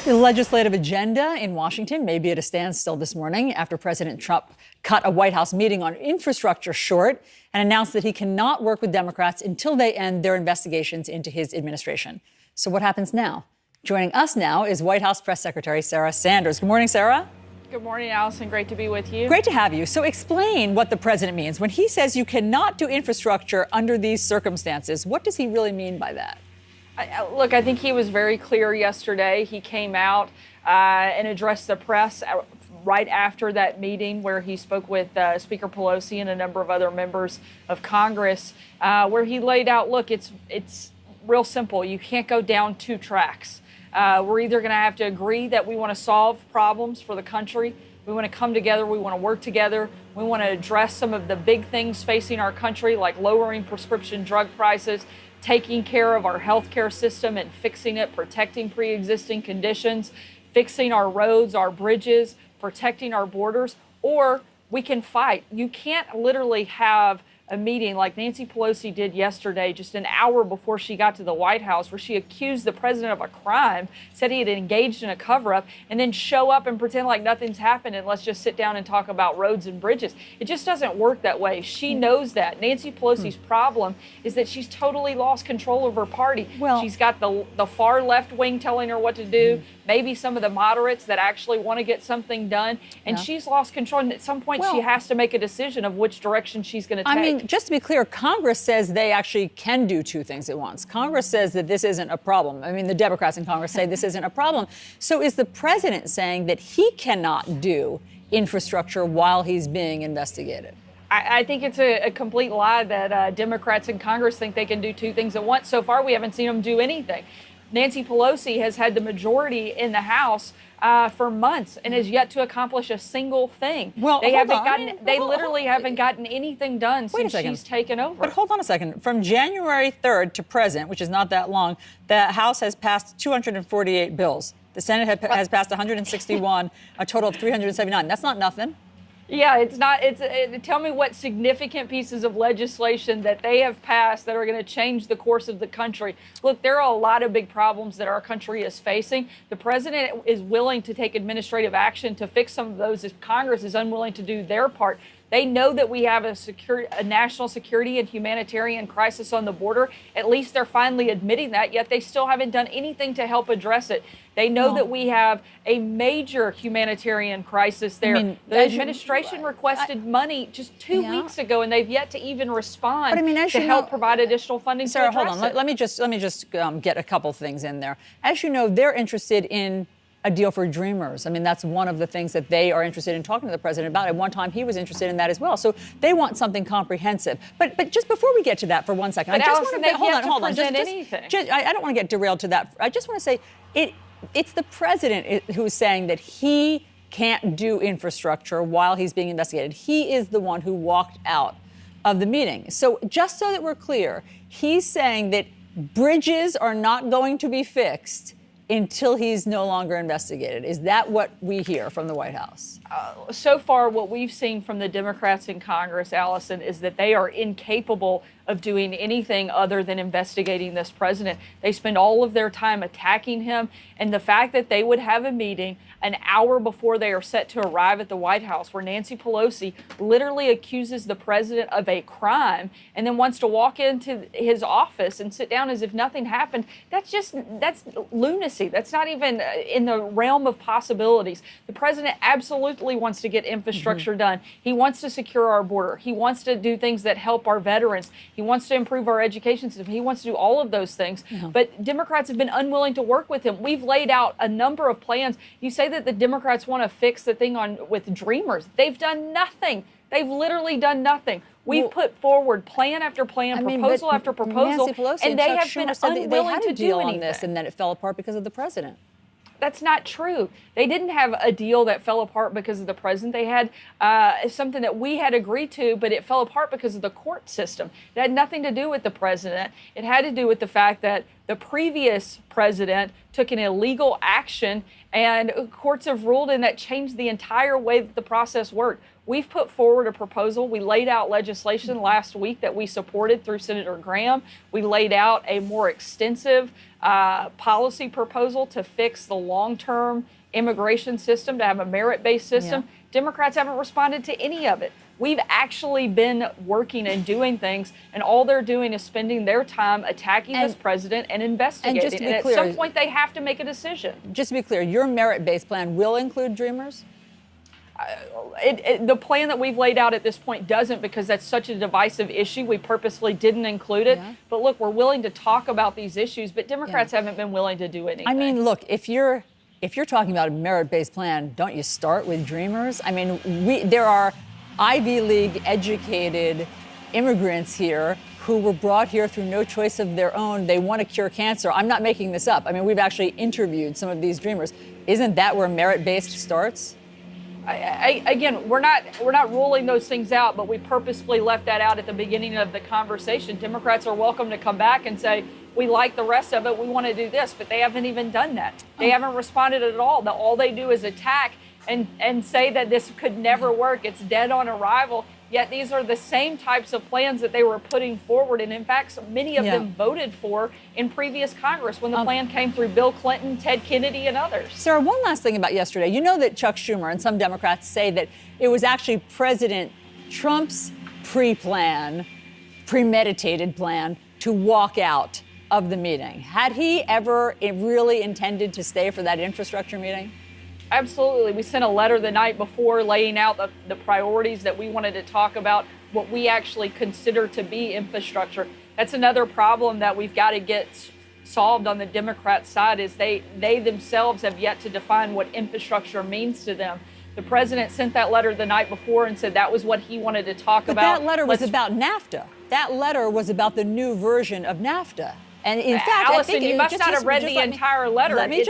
The legislative agenda in Washington may be at a standstill this morning after President Trump cut a White House meeting on infrastructure short and announced that he cannot work with Democrats until they end their investigations into his administration. So what happens now? Joining us now is White House Press Secretary Sarah Sanders. Good morning, Sarah. Good morning, Allison. Great to be with you. Great to have you. So explain what the president means. When he says you cannot do infrastructure under these circumstances, what does he really mean by that? Look, I think he was very clear yesterday. He came out and addressed the press right after that meeting where he spoke with Speaker Pelosi and a number of other members of Congress, where he laid out, look, it's real simple. You can't go down two tracks. We're either going to have to agree that we want to solve problems for the country. We want to come together. We want to work together. We want to address some of the big things facing our country, like lowering prescription drug prices, taking care of our healthcare system and fixing it, protecting pre-existing conditions, fixing our roads, our bridges, protecting our borders, or we can fight. You can't literally have a meeting like Nancy Pelosi did yesterday, just an hour before she got to the White House, where she accused the president of a crime, said he had engaged in a cover-up, and then show up and pretend like nothing's happened and let's just sit down and talk about roads and bridges. It just doesn't work that way. She knows that. Nancy Pelosi's problem is that she's totally lost control of her party. Well, she's got the far left wing telling her what to do, maybe some of the moderates that actually want to get something done, and she's lost control. And at some point, she has to make a decision of which direction she's going to take. I mean, just to be clear, Congress says they actually can do two things at once. Congress says that this isn't a problem. I mean, the Democrats in Congress say this isn't a problem. So is the president saying that he cannot do infrastructure while he's being investigated? I think it's a complete lie that Democrats in Congress think they can do two things at once. So far, we haven't seen them do anything. Nancy Pelosi has had the majority in the House for months and has yet to accomplish a single thing. Well, they literally haven't gotten anything done since she's taken over. But hold on a second. From January 3rd to present, which is not that long, the House has passed 248 bills. The Senate has passed 161, a total of 379. That's not nothing. Yeah, it's not. Tell me what significant pieces of legislation that they have passed that are going to change the course of the country. Look, there are a lot of big problems that our country is facing. The president is willing to take administrative action to fix some of those if Congress is unwilling to do their part. They know that we have a national security and humanitarian crisis on the border. At least they're finally admitting that, yet they still haven't done anything to help address it. They know that we have a major humanitarian crisis there. I mean, the administration requested money just 2 weeks ago, and they've yet to even respond to help provide additional funding. Sarah, hold on. Let me just get a couple things in there. As you know, they're interested in a deal for dreamers. I mean, that's one of the things that they are interested in talking to the president about. At one time, he was interested in that as well. So they want something comprehensive. But just before we get to that for 1 second, but I just Allison, want to hold on. I don't want to get derailed to that. I just want to say it's the president who's saying that he can't do infrastructure while he's being investigated. He is the one who walked out of the meeting. So just so that we're clear, he's saying that bridges are not going to be fixed until he's no longer investigated. Is that what we hear from the White House? So far, what we've seen from the Democrats in Congress, Allison, is that they are incapable of doing anything other than investigating this president. They spend all of their time attacking him, and the fact that they would have a meeting an hour before they are set to arrive at the White House, where Nancy Pelosi literally accuses the president of a crime and then wants to walk into his office and sit down as if nothing happened, that's lunacy. That's not even in the realm of possibilities. The president absolutely wants to get infrastructure done. He wants to secure our border. He wants to do things that help our veterans. He wants to improve our education system. He wants to do all of those things. But Democrats have been unwilling to work with him. We've laid out a number of plans. You say that the Democrats want to fix the thing with Dreamers. They've done nothing. They've literally done nothing. We've put forward plan after plan, proposal after proposal, Nancy Pelosi and they have been unwilling to do anything. On this, and then it fell apart because of the president. That's not true. They didn't have a deal that fell apart because of the president. They had something that we had agreed to, but it fell apart because of the court system. It had nothing to do with the president. It had to do with the fact that The previous president took an illegal action, and courts have ruled, and that changed the entire way that the process worked. We've put forward a proposal. We laid out legislation last week that we supported through Senator Graham. We laid out a more extensive policy proposal to fix the long-term immigration system, to have a merit-based system. Yeah. Democrats haven't responded to any of it. We've actually been working and doing things, and all they're doing is spending their time attacking this president and investigating. And just to be and clear, at some point, they have to make a decision. Just to be clear, your merit-based plan will include Dreamers? The plan that we've laid out at this point doesn't, because that's such a divisive issue. We purposely didn't include it. Yeah. But look, we're willing to talk about these issues, but Democrats haven't been willing to do anything. I mean, look, if you're talking about a merit-based plan, don't you start with Dreamers? I mean, there are Ivy League educated immigrants here who were brought here through no choice of their own. They want to cure cancer. I'm not making this up. I mean, we've actually interviewed some of these Dreamers. Isn't that where merit-based starts? Again, we're not ruling those things out, but we purposefully left that out at the beginning of the conversation. Democrats are welcome to come back and say, we like the rest of it, we want to do this, but they haven't even done that. They haven't responded at all. All they do is attack and say that this could never work. It's dead on arrival. Yet these are the same types of plans that they were putting forward, and in fact, many of them voted for in previous Congress when the plan came through Bill Clinton, Ted Kennedy, and others. Sarah, one last thing about yesterday. You know that Chuck Schumer and some Democrats say that it was actually President Trump's premeditated plan to walk out of the meeting. Had he ever really intended to stay for that infrastructure meeting? Absolutely. We sent a letter the night before laying out the priorities that we wanted to talk about, what we actually consider to be infrastructure. That's another problem that we've got to get solved on the Democrat side, is they themselves have yet to define what infrastructure means to them. The president sent that letter the night before and said that was what he wanted to talk about. But that letter was about NAFTA. That letter was about the new version of NAFTA. And in fact, Allison, I think you must not have read the entire letter. Let me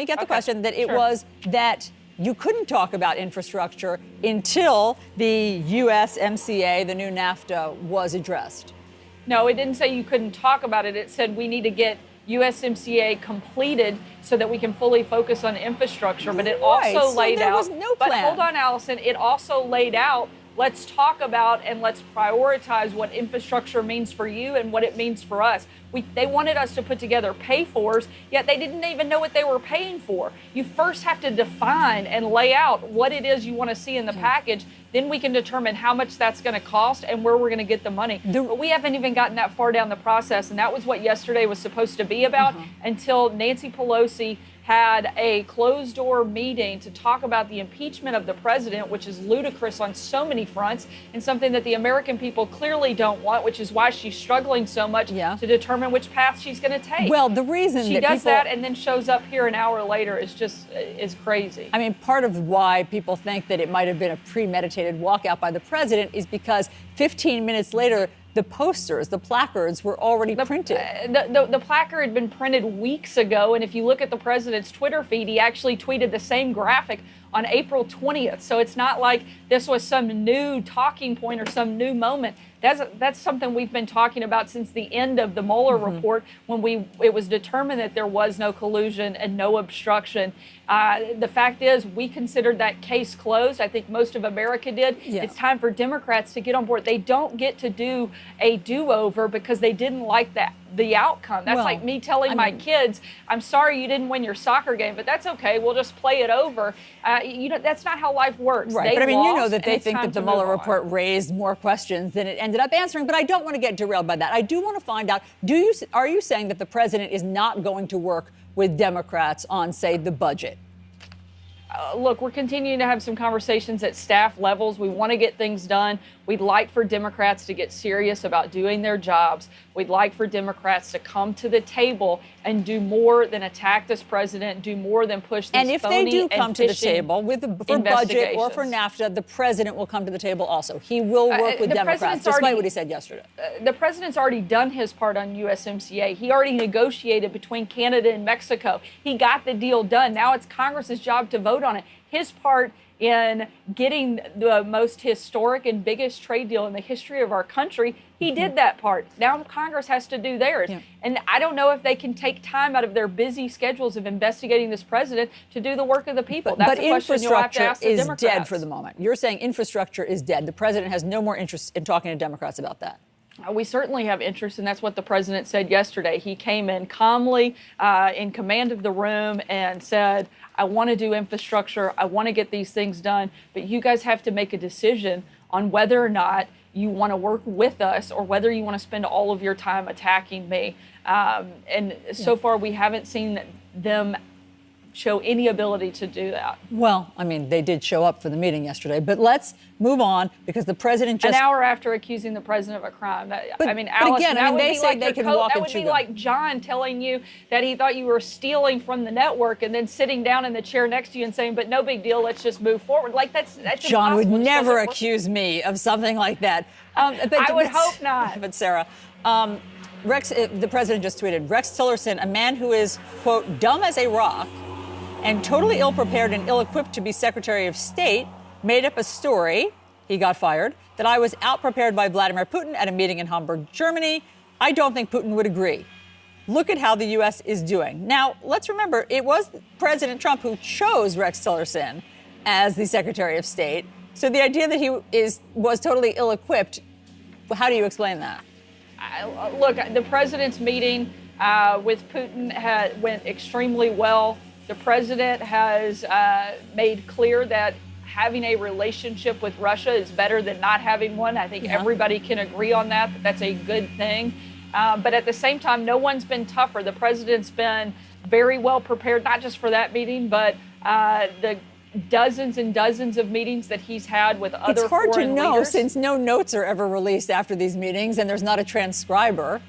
get the question that it was that you couldn't talk about infrastructure until the USMCA, the new NAFTA, was addressed. No, it didn't say you couldn't talk about it. It said we need to get USMCA completed so that we can fully focus on infrastructure. But it also laid out. There was no plan. But hold on, Allison. It also laid out, let's talk about and let's prioritize what infrastructure means for you and what it means for us. They wanted us to put together pay-fors, yet they didn't even know what they were paying for. You first have to define and lay out what it is you want to see in the package. Then we can determine how much that's going to cost and where we're going to get the money. But we haven't even gotten that far down the process, and that was what yesterday was supposed to be about until Nancy Pelosi had a closed-door meeting to talk about the impeachment of the president, which is ludicrous on so many fronts and something that the American people clearly don't want, which is why she's struggling so much to determine which path she's going to take. Well, the reason she does that and then shows up here an hour later is crazy. I mean, part of why people think that it might have been a premeditated walkout by the president is because 15 minutes later, the posters, the placards were already printed. The placard had been printed weeks ago, and if you look at the president's Twitter feed, he actually tweeted the same graphic on April 20th. So it's not like this was some new talking point or some new moment. That's something we've been talking about since the end of the Mueller report, when it was determined that there was no collusion and no obstruction. The fact is, we considered that case closed. I think most of America did. Yeah. It's time for Democrats to get on board. They don't get to do a do-over because they didn't like the outcome. That's like me telling my kids, I'm sorry you didn't win your soccer game, but that's okay. We'll just play it over. That's not how life works. Right, but I mean, you know that they think that the Mueller report raised more questions than it ended up answering, but I don't want to get derailed by that. I do want to find out, are you saying that the president is not going to work with Democrats on, say, the budget? Look, we're continuing to have some conversations at staff levels. We want to get things done. We'd like for Democrats to get serious about doing their jobs. We'd like for Democrats to come to the table and do more than attack this president, do more than push this phony and if they do come to the table for budget or for NAFTA, the president will come to the table also. He will work with Democrats, despite what he said yesterday. The president's already done his part on USMCA. He already negotiated between Canada and Mexico. He got the deal done. Now it's Congress's job to vote on it. his part in getting the most historic and biggest trade deal in the history of our country. He did that part. Now Congress has to do theirs. Yeah. And I don't know if they can take time out of their busy schedules of investigating this president to do the work of the people. That's but a question you'll have to ask the Democrats. Infrastructure is dead for the moment. You're saying infrastructure is dead. The president has no more interest in talking to Democrats about that. We certainly have interest, and that's what the president said yesterday. He came in calmly, in command of the room, and said, I want to do infrastructure. I want to get these things done. But you guys have to make a decision on whether or not you want to work with us or whether you want to spend all of your time attacking me. And so far, we haven't seen them show any ability to do that. Well, I mean, they did show up for the meeting yesterday, but let's move on because the president just... An hour after accusing the president of a crime. Alice, but again, they say they can walk and chew gum. That would be like John telling you that he thought you were stealing from the network and then sitting down in the chair next to you and saying, but no big deal, let's just move forward. Like, that's John impossible. would never accuse me of something like that. I would hope not. But Sarah, the president just tweeted, Rex Tillerson, a man who is, quote, dumb as a rock, and totally ill-prepared and ill-equipped to be Secretary of State, made up a story, he got fired, that I was out-prepared by Vladimir Putin at a meeting in Hamburg, Germany. I don't think Putin would agree. Look at how the U.S. is doing. Now, let's remember, it was President Trump who chose Rex Tillerson as the Secretary of State. So the idea that he was totally ill-equipped, how do you explain that? Look, the president's meeting with Putin went extremely well. The president has made clear that having a relationship with Russia is better than not having one. I think everybody can agree on that. That's a good thing. But at the same time, no one's been tougher. The president's been very well prepared, not just for that meeting, but the dozens and dozens of meetings that he's had with other foreign leaders. It's hard to know since no notes are ever released after these meetings and there's not a transcriber.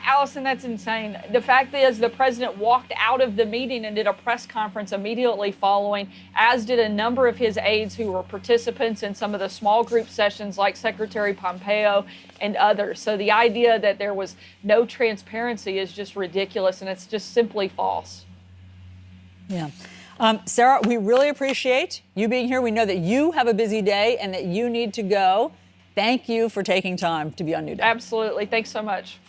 Allison, that's insane. The fact is the president walked out of the meeting and did a press conference immediately following, as did a number of his aides who were participants in some of the small group sessions like Secretary Pompeo and others. So the idea that there was no transparency is just ridiculous, and it's just simply false. Yeah. Sarah, we really appreciate you being here. We know that you have a busy day and that you need to go. Thank you for taking time to be on New Day. Absolutely. Thanks so much.